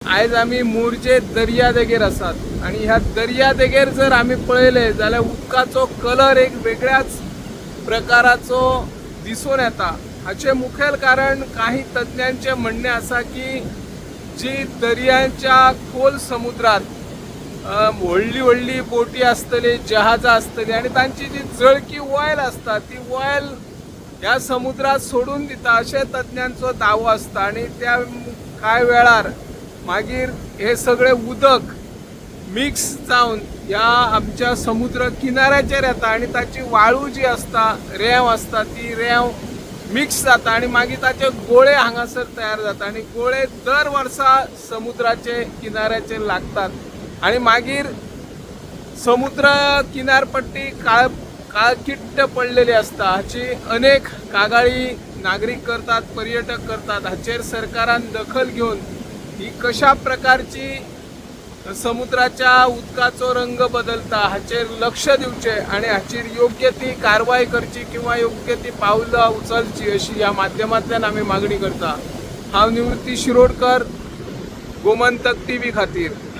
आयज आमी मोरजे दर्या देगेर आसात आणि ह्या दर्या देगेर जर आमी पळयले जाल्यार उदकाचो कलर एक वेगळ्याच प्रकाराचो दिसून येता। हाचे मुखेल कारण काही तज्ञांचे म्हणणे आसा की जी दर्याच्या खोल समुद्रात व्हडली व्हडली बोटी आसतली, जहाजां आसतली आणि तांची जी जळकी वॉयल असता ती वॉयल ह्या समुद्रात सोडून दिता अशे तज्ञांचो दावो असता। आणि त्या कांय वेळार मागीर हे सगळे उदक मिक्स जावन ह्या आमच्या समुद्र किनाऱ्याचेर येता आणि ताची वाळू जी असता, रेंव असता, ती रेंव मिक्स जाता आणि मागीर ताचे गोळे हांगासर तयार जाता आणि गोळे दर वर्सा समुद्राचे किनाऱ्याचेर लागतात आणि मागीर समुद्र किनारपट्टी काळकिट्ट पडलेली असता। हाची अनेक कागाळी नागरिक करतात, पर्यटक करतात। हाचेर सरकारान दखल घेऊन ही कशा प्रकारची समुद्राच्या उदकाचो रंग बदलता हाचेर लक्ष दिवचे आणि हाचेर योग्य ती कारवाई करची किंवा योग्य ती पावलां उचलची अशी ह्या माध्यमांतल्यान आमी मागणी करता। हांव निवृत्ती शिरोडकर, गोमंतक टीव्ही खातीर।